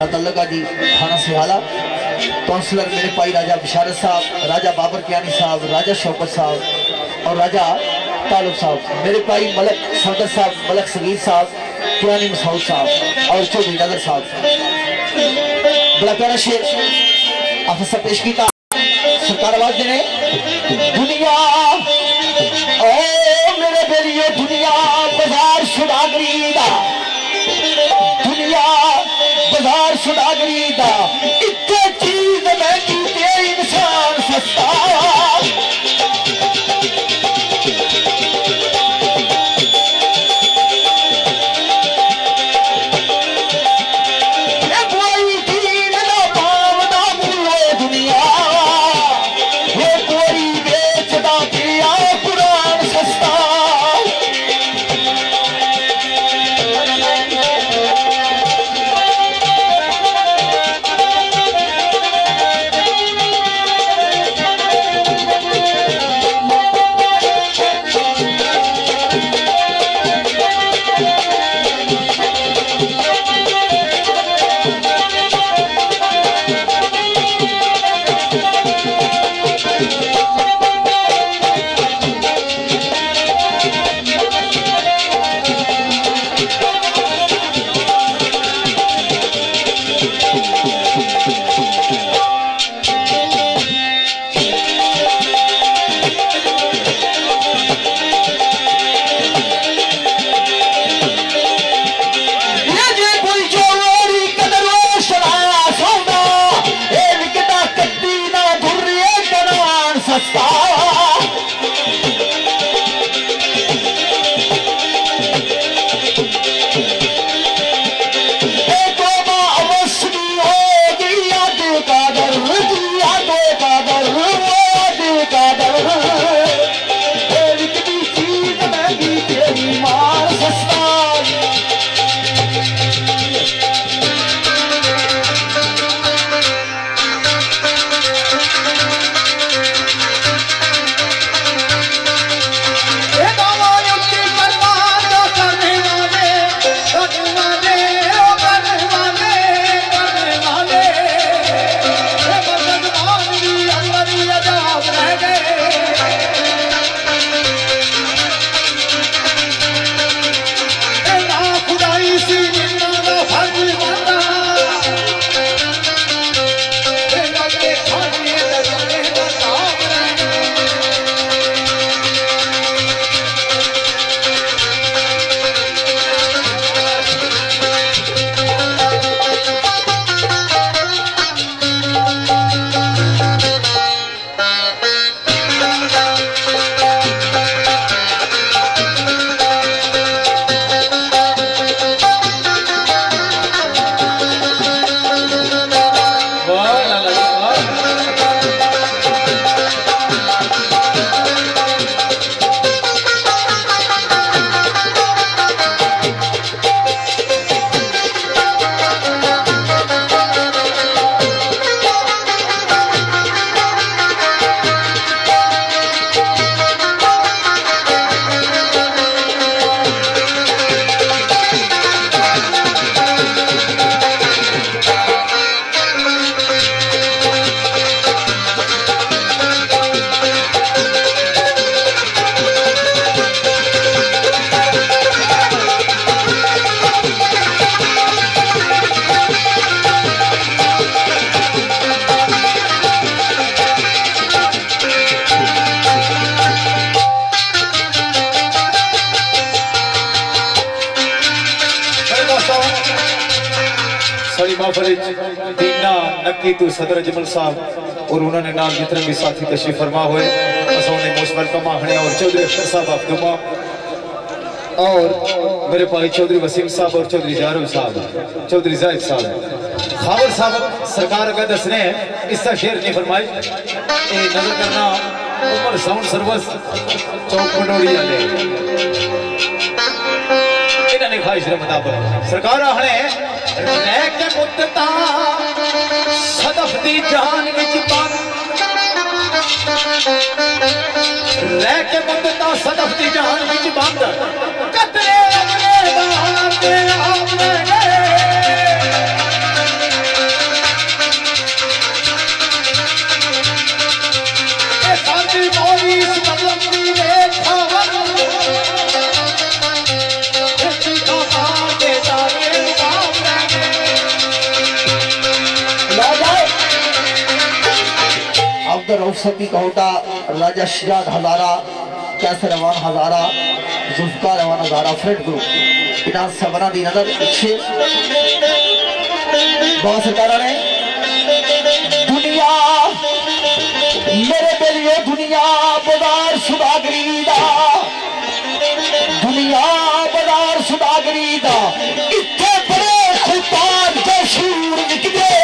तल्लका जी थाना सिहाला, काउंसलर मेरे भाई राजा बिशारत साहब, राजा बाबर कियानी साहब, राजा शौकत साहब और राजा तालुब साहब, मेरे भाई मलक सौदर साहब, मलक सगीर साहब, कियानी मसूद साहब और चौधरी नगर साहब। बड़ा प्यारा शेर आफसा पेश किया सरकार आवाज देने। दुनिया ओ मेरे बेलिए दुनिया बाजार सुदागरी दा, दुनिया बाजार सुदागरी दा, इतने चीज महंगी ते इंसान सस्ता। नक्की तू सदर जमल साहब और उन्होंने नाम जितने भी साथी तशरीफ फरमा हुए असोने मुशबल कमाहने और चौधरी अख्तर साहब अब्दुमा और मेरे भाई चौधरी वसीम साहब और चौधरी जारूब साहब, चौधरी जाहिद साहब, खावर साहब सरकार का दसने इसका शेर नहीं फरमाई। ए नजर करना ऊपर साउंड सर्विस चौक पंडोरी वाले इन्होंने ख्वाहिश मुताबिक सरकार आहने रह के मुद्दता सदफ दी जान विच बंद, रह के मुद्दता सदफ दी जान विच बंद, कतरे अपने बाहर दे आपने गए अब्दुल रऊफ सफी कहोटा, राजा शिजात हजारा, कैसर रवान हजारा, जुल्फकार रवान हजारा, फ्रेड ग्रुप इनाम सबना दी नजर पीछे बहुत सरकार ने दुनिया मेरे बेलिए दुनिया बाजार सुदागरी दा, दुनिया बाजार सुदागरी दा, इत्थे बड़े खुतार दे शूर निकले,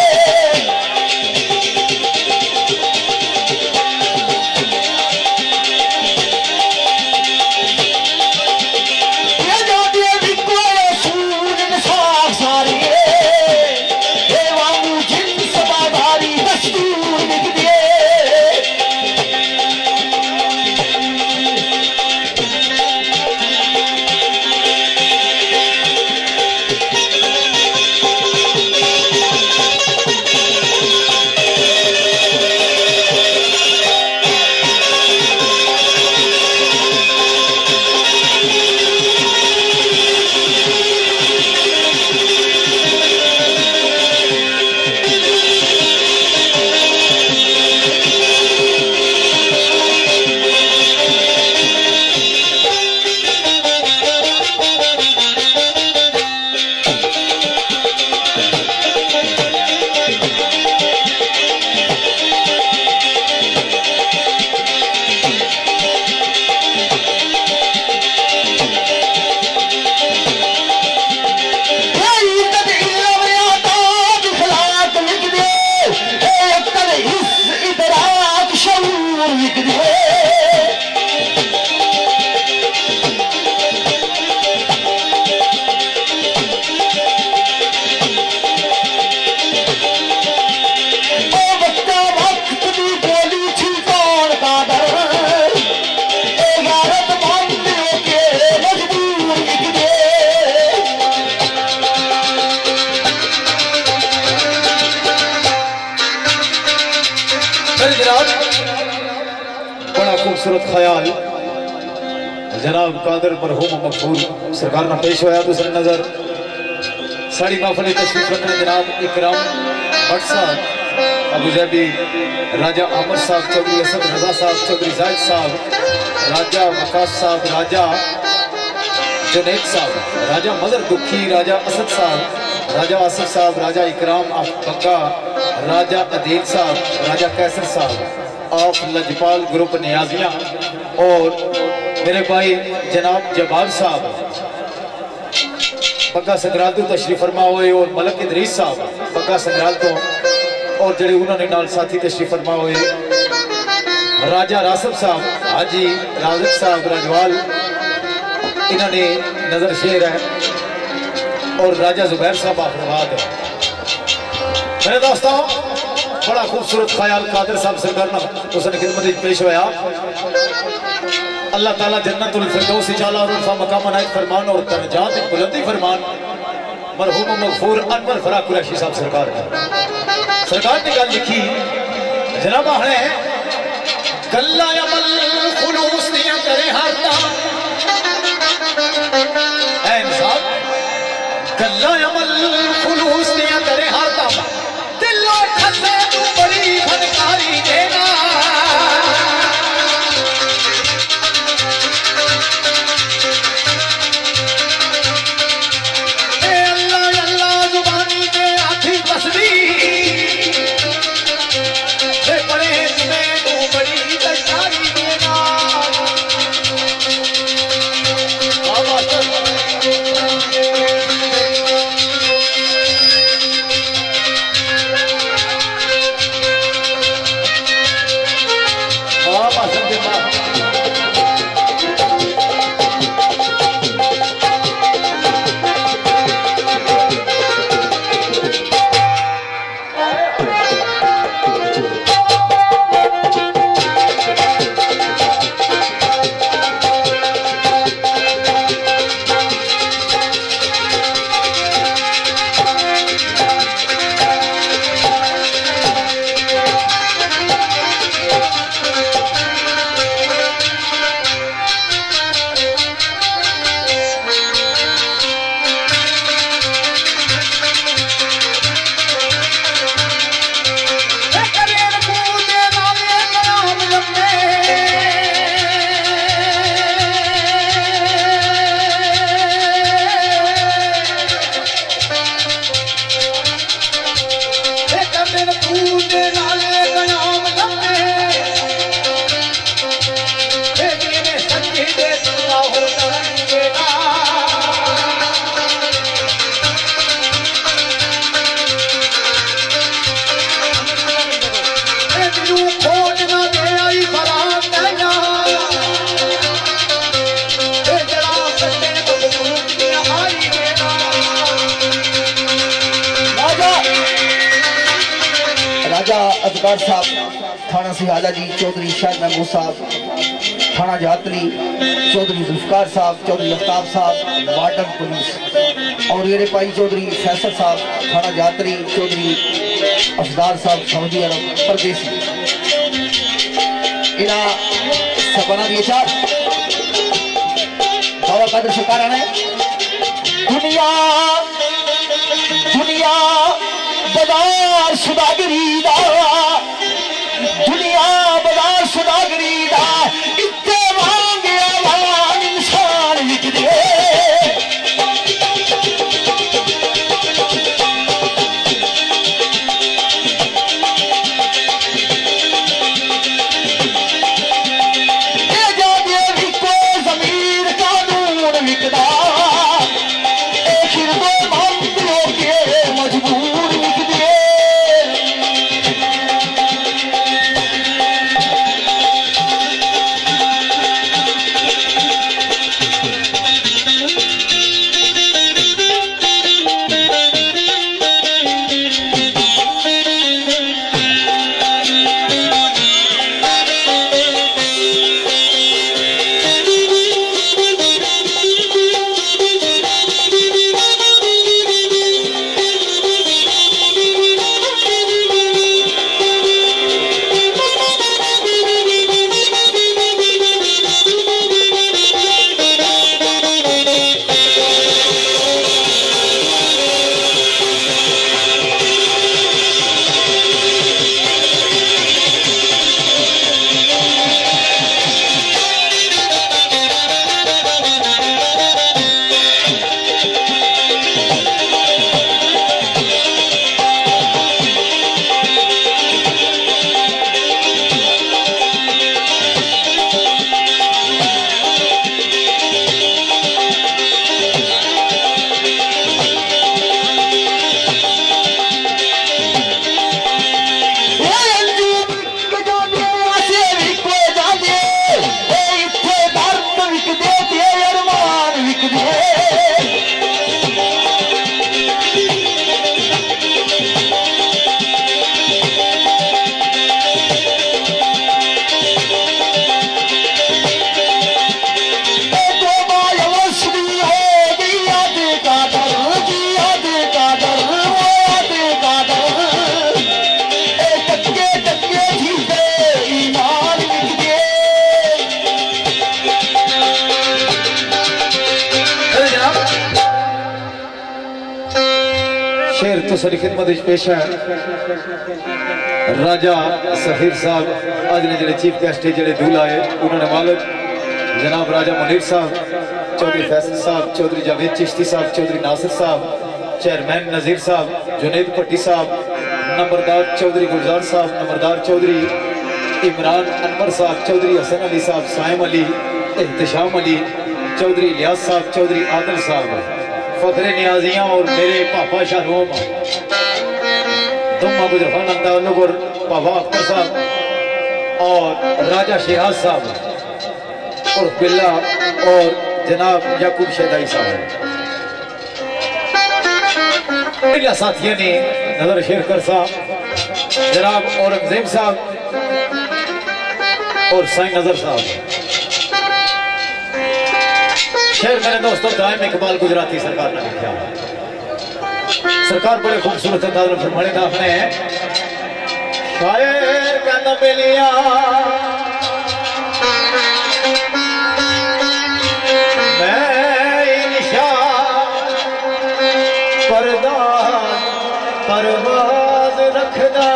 बड़ा खूबसूरत ख्याल जनाब कादर मरहूम मकबूल सरकार में पेश होया। दूसरी नजर साड़ी महफिल तशरीफ रखने जनाब इकराम भट्ट साहब, अबूजैबी राजा अमर साहब, चौधरी असद रजा साहब, चौधरी जाहिद साहब, राजा वकास साहब, राजा जुनैद साहब, राजा मजर दुखी, राजा असद साहब, राजा आसिफ साहब, राजा इकराम बक्का, राजा अदील साहब, राजा कैसर साहब ऑफ लजपाल ग्रुप नियाजिया और मेरे भाई जनाब जबार साहब बग्गा संग्राल तो तशरीफ फरमा हुए और मलक इदरीस साहब बग्गा संग्राल तो और जड़े उन्होंने नाल साथी तशरीफ फरमा हुए राजा रासफ साहब, हाजी राजक साहब राजवाल इन्होंने नजर शेर है और राजा जुबैर साहब आफरवाद है। मेरे दोस्तों बड़ा खूबसूरत ख्याल कादर साहब सरकार ना उसने खिदमत पेश होया। अल्लाह ताला जन्नतुल फिरदौस इंशाअल्लाह और उनका मकाम अनायत फरमान और दर्जात बुलंदी फरमान मरहूम मगफूर अनवर फरा कुरैशी साहब सरकार ने गल लिखी जनाब है कल्ला अमल खुलूस दिया करे हाता ऐ इंसान कल्ला अमल खुलूस दिया करे हाता दिलो खसे तू बड़ी फनकारी देना राजा अजगर साहब थाना सिहाला जी, चौधरी शाह महमूद साहब थाना जातली, चौधरी जुल्फकार साहब, चौधरी अफ्ताब साहब वार्डन पुलिस, और मेरे भाई चौधरी फैसल साहब थाना जातली, चौधरी अफदार साहब सऊदी अरब परदेसी। इना सबना दिए चार बाबा कादर सरकार आना है। दुनिया दुनिया बाजार सुदागरी दा, दुनिया बाजार सुदागरी दा, इत्ते मांगे आवाम इंसान विक दे। सारी खिदमत पेश है राजा सफीर साहब आज ने जो चीफ गेस्ट जो दूल्हा आए उन्होंने मालिक जनाब राजा मुनीर साहब, चौधरी फैसल साहब, चौधरी जावेद चिश्ती साहब, चौधरी नासिर साहब, चेयरमैन नजीर साहब, जुनेद भट्टी साहब, नंबरदार चौधरी गुलजार साहब, नंबरदार चौधरी इमरान अनवर साहब, चौधरी हसन अली साहब, साइम अली, एहतशाम अली, चौधरी इलियास साहब, चौधरी आदिल साहब, फखरे नियाजियां और मेरे पापा शाहरोम तुम गुजरफान अंदानुग और पापा अख्तर साहब और राजा शिराज साहब और बिल्ला और जनाब याकूब शहदाई साहब। साथियों ने नजर शेरकर साहब, जनाब औरंगजेब साहब और साईं नजर साहब। शेर मेरे दोस्तों दाइम इकबाल गुजराती सरकार ने लिखा। सरकार बड़े खूबसूरत अंदाज में फरमाने था अपने शायर का नबेलिया मैं निशा पर्दा परवाज रखदा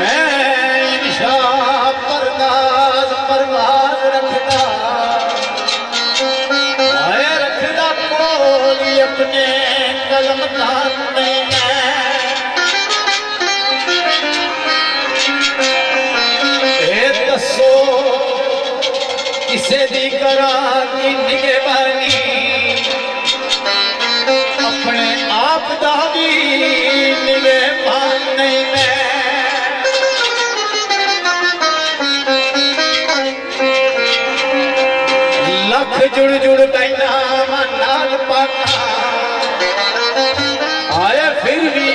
मैं निशा परदाज परवाज रखदा आया रखदा कोली अपने कलम दान में दसो किसे दी करा की निगहबानी अपने आप दा भी निगहबान नहीं मैं लख जुड़ जुड़ बैठा नाल पाना आया फिर भी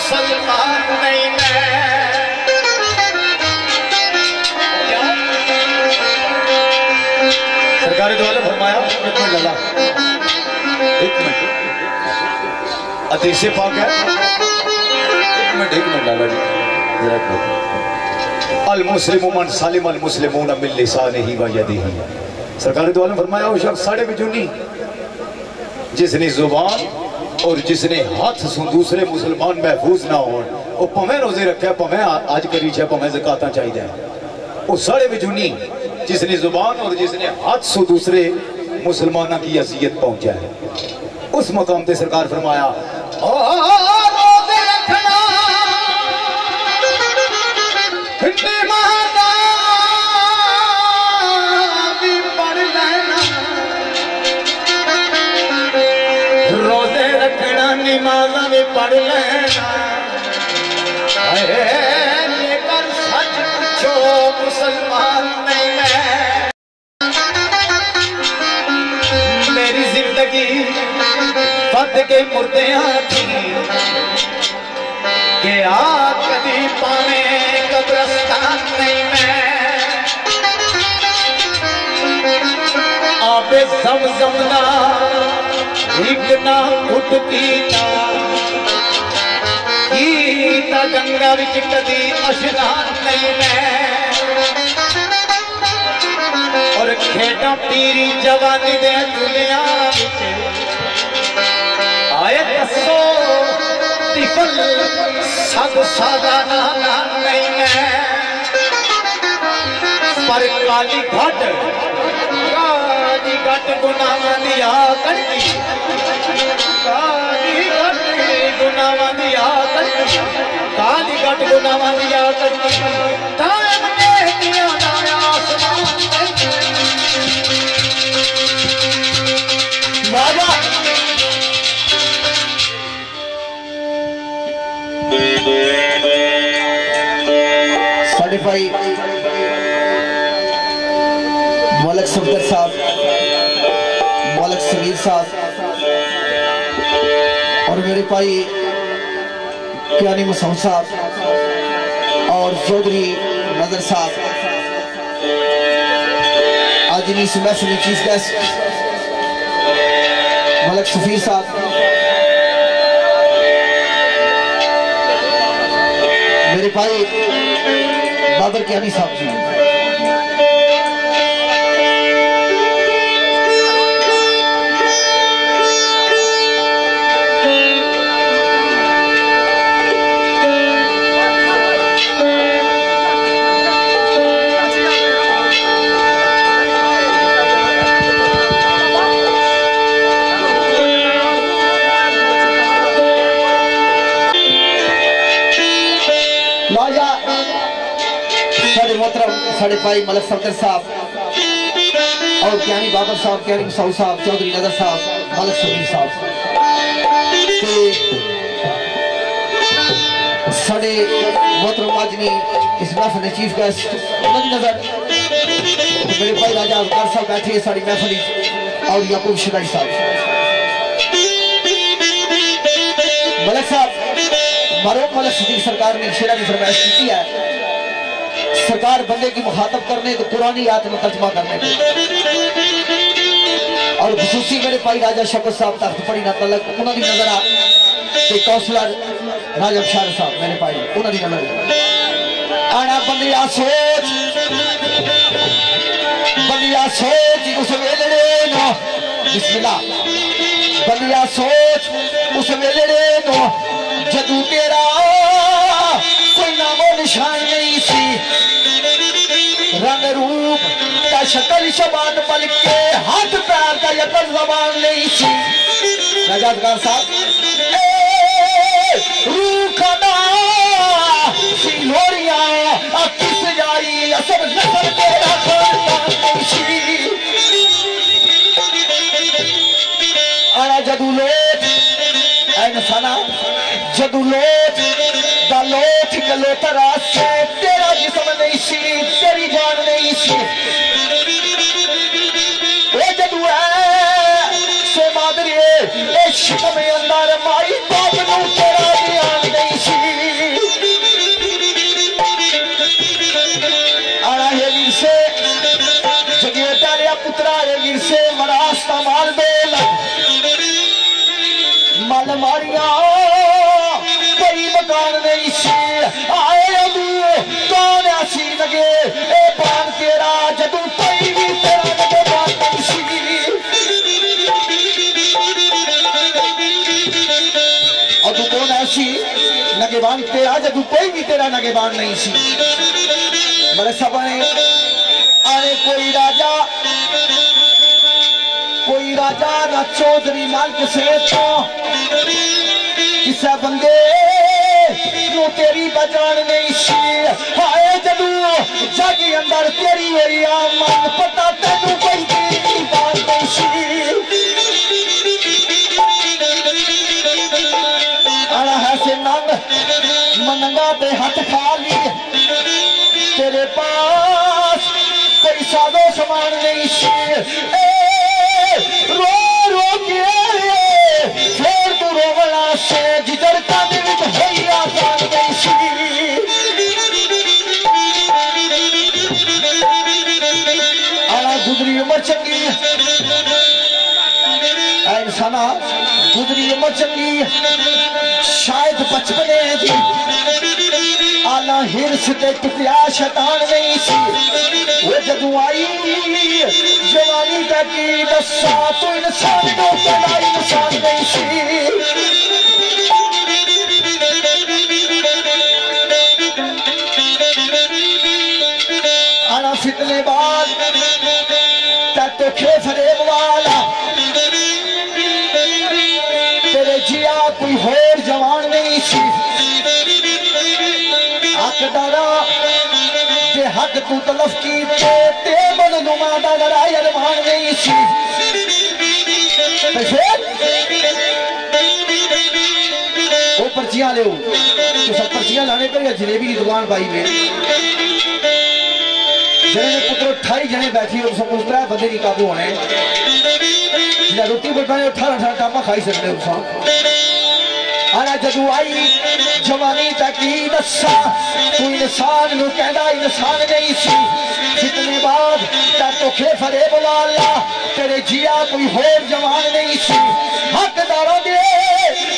मुसलमान नहीं मैं। सरकारी द्वारा फरमाया, एक मिनट लाला, एक मिनट अतीशे पाक है, एक मिनट लाला जी अल मुस्लिम मन सालिम अल मुस्लिमून मिन लिसानिही व यदिही। सरकारी द्वारा फरमाया वो शख्स साढ़े बिजुनी जिसने जुबान और जिसने हाथ से दूसरे मुसलमान महफूज ना हो, वो पवें रोजे रखे, पवें आज करी है, पवें ज़कात चाहिए, वो साढ़े बिजुनी जिसने जुबान और जिसने हाथ से दूसरे मुसलमानों की अजियत पहुंचा है। उस मकाम पे सरकार फरमाया रोजे रखना भी पढ़ लेना, रोजे रखना नमाज़ भी पढ़ लेना, लेकर सच पूछो मुसलमान नहीं मैं। मेरी जिंदगी फत के मुर्दियां थी के आ कदी पावे कब्रस्तान नहीं मैं। आबे ज़मज़म ना एक ना उठ पीता गंगा विच कदी अशनान नहीं मैं। और खेड़ा पीरी जवानी दे दुनिया विच आए दसो तिफल सद सादा नाम नहीं मैं। पर काली घाट गुनाहां दी आकड़ी, काली घाट गुनाहां दी आकड़ी, काली घाट गुनाहां दी आकड़ी, कायम नेकियां दा आसमान बाबा। साढ़े भाई मौलक सफदर साहब, मौलक समीर साहब और मेरे भाई कियानी मसूद साहब और चौधरी नजर साहब, आज इस महफिल चीफ गेस्ट मौलक सफीर साहब, मेरे भाई बाबर कियानी साहब जी, साढ़े भाई मलक सफदर साहब और कियानी बाबर साहब, कियानी मसूद साहब, चौधरी नजर साहब, मलक समीर साहब, साढ़े मोहतरम माजनी इस महफिल चीफ गेस्ट नजर मेरे भाई राजा अवतार साहब बैठे साड़ी महफिल और याकूब शदाई साहब। मलक साहब मरूम मलक सदीक सरकार ने शेरा की फरमाइश की है, सरकार बंदे की मुखातब करने तो कुरानी आयत में तर्जमा करने को, और खुसूसी मेरे भाई राजा शौकत साहब तख्त पड़ी ना तलक उन्होंने नजर आ ते कौंसलर राजा बशार साहब मेरे भाई उन्होंने नजर आना। बंदिया सोच उस वेले नो बिस्मिल्लाह, बंदिया सोच उस वेले नो जदू तेरा कोई नामो निशान नहीं सी, रंग रूप का शक्ल शबान बल के हाथ पैर का यकल जबान नहीं सी। राजा साहब रूखना सिलोरिया किस जाई सब नजर तेरा नहीं सी। आना जदू लोट इंसाना जदू लोट दा लोट गलोतरा से तेरा जिस्म नहीं सी, तेरी जान नहीं सी। जदू से मादरी शिकम अंदर माई बाप नू तेरा ध्यान नहीं सी। जब कोई भी तेरा नगेबान नहीं सी मलिक साहब ने आने कोई राजा ना चौधरी मालिक से तो किसा बंदे नो तेरी बजान नहीं सी हाय जदू जागी अंदर तेरी मेरी मन पता तेनू कोई की बात नहीं सी आना है से नंग मनंगा पे हाथ खाली तेरे पास कोई सादो सामान नहीं सी रो रो के फिर तू रोवना से जिधर का दिल होई आसान नहीं सी आना गुजरी उम्र चंगी इंसाना गुजरी उम्र चंगी शायद बचपने दी आला हिरस ते टुकया शैतान नहीं सी वो जदू आई जवानी तकी दसा तो इंसान को कला इंसान नहीं सी आना फितने बाद तो खे फरेब वाला तेरे जिया कोई होर जवान नहीं सी हकदारा जे हक तू तलफ की ते मन नुमादा लड़ाई अरमान नहीं सी वो पर्चियां ले तो सब पर्चियां लाने पर या जलेबी की दुकान पाई में जने पुत्र 28 जने बैठी हो सब उस तरह बंदे नहीं काबू होने जिला रोटी बनाने 18 टापा खाई सकते हो आना जदू आई जवानी तकी दसा तू इंसान नु कहदा इंसान नहीं सी जितने बाद तो खे फरे वाला तेरे जिया कोई होर जवान नहीं सी हकदारों दे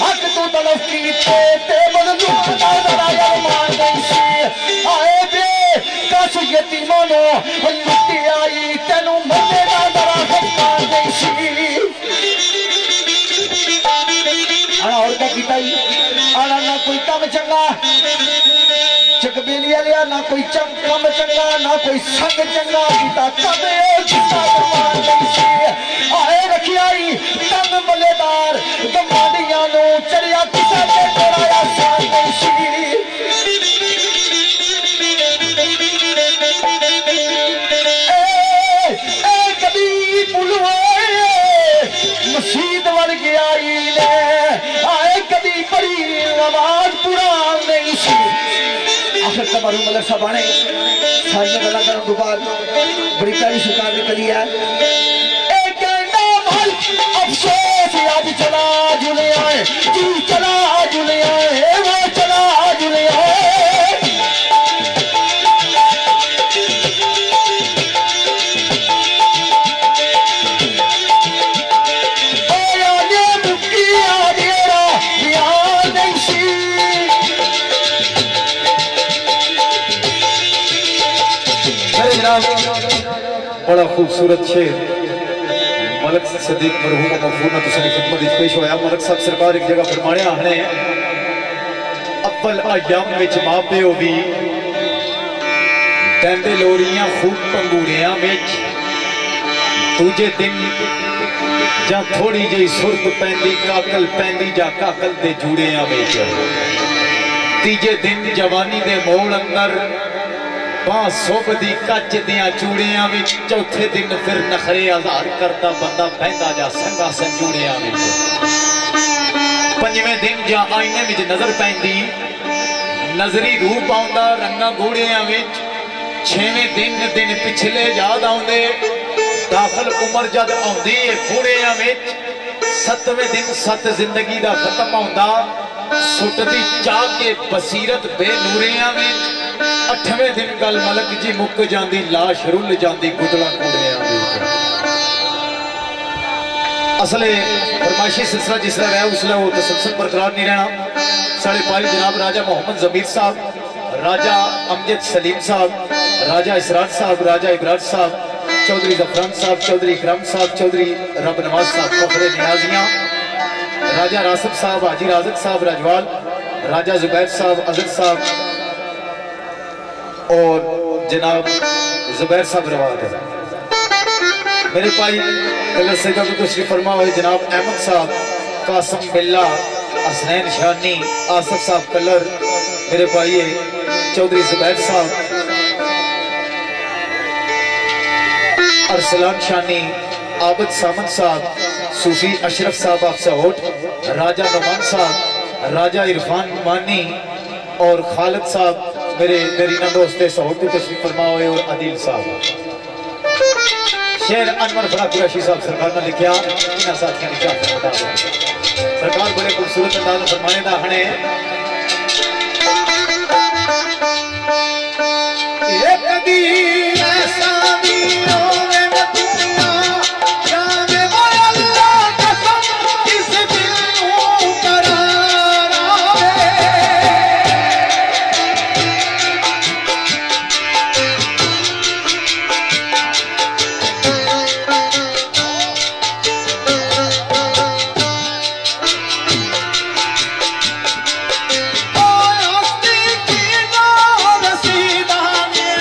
हक तू तलफ की ते बदलू दादा मान नहीं सी आए बे कस यतीमों नो लुटी आई तेनू मरने दा दरा हकदार नहीं सी आना और क्या कीता ही आना ना कोई काम चंगा चकबेलिया लिया ना कोई कम चंगा ना कोई संग चंगा कीता कदे जिंदा परवान नहीं सी आए रखिया ही तंग मलेदार दमानियां नो चलिया किसा ते कराया सान नहीं सी ए कभी पुलवे मस्जिद वर गया ने आए कभी बड़ी नमाज पुरान नहीं सी आखिर तबारू मलक साहब आने सारी गल्लां करन तो बाद बड़ी प्यारी सरकार ने कही है एक नाम अफसोस आज चला जुले आए जी चला जुले आए वो चला जुले आए बड़ा खूबसूरत शेर मलक सदीक मरहूम मफूना तुसनी खिदमत विच पेश होया मलक साहब सरकार एक जगह फरमाया हने अव्वल आयाम विच मां प्यो भी देंदे लोरियां खूब पंगूड़ियां विच दूजे दिन जा थोड़ी जी सुरत पैंदी काकल पैंदी जा काकल दे जूड़ियां विच तीजे दिन जवानी दे मोड़ अंदर सोब दी कच दियां चूड़ियां विच चौथे दिन फिर नखरे आजाद करता बंदा बहता जा संगा संजूड़ियां विच पंजवें दिन जा आईने विच नजर पैंदी नजरी रूप आउंदा रंगा गूड़ियां विच छेवें दिन पिछले याद आउंदे दाखिल उम्र जद आउंदी है बूढ़ियां विच सतवें दिन सत जिंदगी दा खत्म आउंदा सुटदी चाह के बसीरत बेनूरियां विच अठवें दिन गल मलक जी मुक जाती लाश रुल जाती गुदड़ा कूड़िया असले फरमाइशी सिलसिला जिस तरह रहा उसला वो तसलसल बरकरार नहीं रहना साढ़े भाई जनाब राजा मोहम्मद जमीर साहब राजा अमजद सलीम साहब राजा इसरार साहब राजा इबरार साहब चौधरी जफरान साहब चौधरी इकराम साहब चौधरी रब नवाज साहब फखरे नियाजियां राजा रासिफ साहब हाजी राजक साहब राजवाल राजा जुबैर साहब, अजद साहब और जनाब जुबैर साहब रवाद है। मेरे भाई कलर से तशरीफ फरमा हुए जनाब अहमद साहब, कासम बिल्ला, हसनैन शानी, आसफ साहब कलर, मेरे भाई चौधरी जुबैर साहब, अरसलान शानी, आबद सामन साहब, सूफी अशरफ साहब आप सहोट, राजा नुमान साहब, राजा इरफान मानी और खालिद साहब मेरी ना दोस्त सहोट की तशरीफ फरमा हुए और आदिल साहब। शेर अनवर फरा कुरैशी साहब सरकार ने लिखा इन साथियों ने क्या सरकार बड़े खूबसूरत अंदाज में फरमाने दा हने एक दी ऐसा भी होवे न दुनिया जाने वो अल्लाह कसम इस दिल को करार आवे ओ हस्ती की नार सीधा ने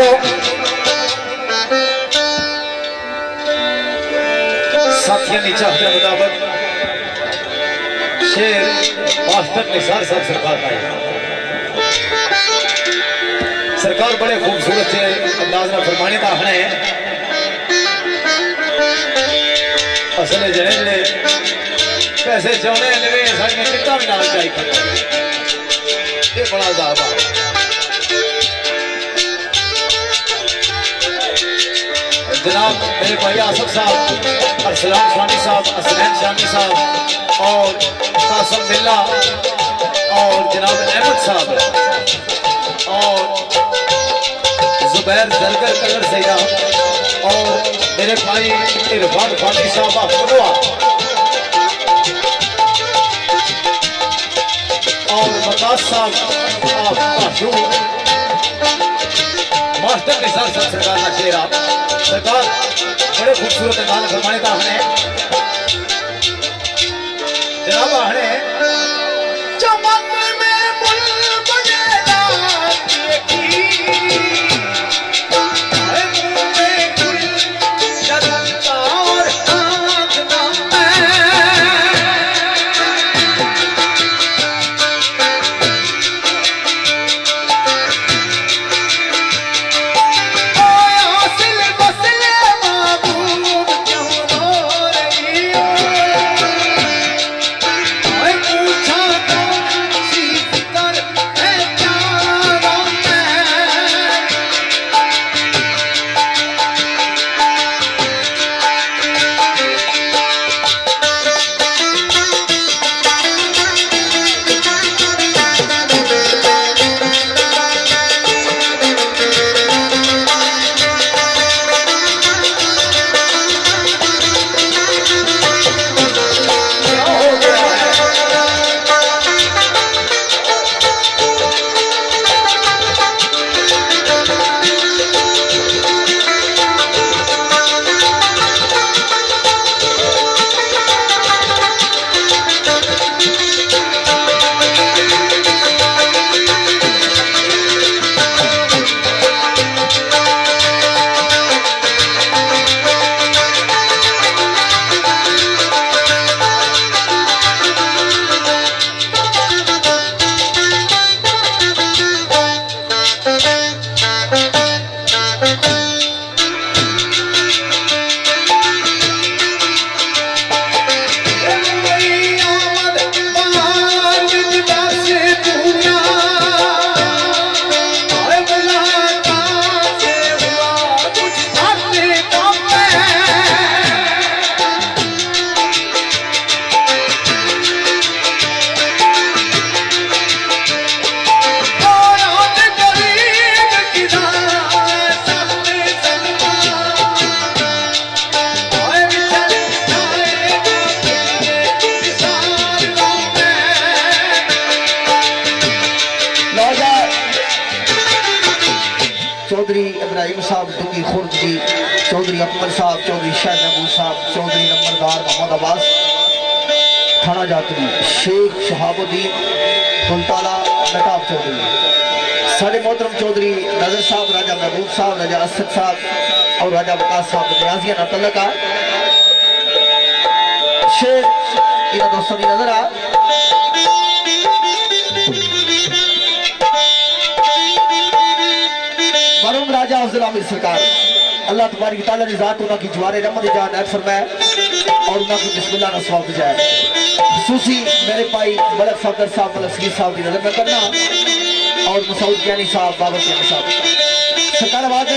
दोस्तों साथियों ने चाहते मुताबिक शेर मास्टर निसार साहब सरकार का है। सरकार बड़े खूबसूरत से अंदाज में फरमाने का है असल जने जने पैसे चाहने निवे सारी टिकटा भी नाल चाहिए ये बड़ा ज़्यादा जनाब मेरे भाई आसफ साहब अरसलान शानी साहब असलैन शानी साहब और कासम बिल्ला और जनाब अहमद साहब और जुबैर जरगर कलर सैदा और मेरे भाई इरफान फानी साहब अफरोआ और मकास साहब मास्टर निसार साहब सरकार का शेरा सरकार बड़े खूबसूरत अंदाज फरमाने का है जनाब है चमन में बुलबुल चौधरी इब्राहिम साहब दुगी खुर्द जी, चौधरी अकमल साहब, चौधरी शाह महबूब साहब, चौधरी नंबरदार मोहम्मद अब्बास थाना जातरी, शेख शहाबुद्दीन सुल्ताना नकाब चौधरी, सारे मोहतरम चौधरी नजर साहब, राजा महबूब साहब, राजा असद साहब और राजा वकास साहब न्याजिया नातलका शेख इन दोस्तों की नजर आ मरूम राजा अफजल आमिर सरकार अल्लाह तबारक तआला ने ज़ात उनकी जवारे रहमत जान ऐड फरमाए और उनकी बिस्मिल्लाह ना सवाब जाए। खुसूसी मेरे भाई मलक सफदर साहब, मलक सलीम साहब की नजर में करना और मसूद ज्ञानी साहब, बाबर ज्ञानी साहब सरकार आवाज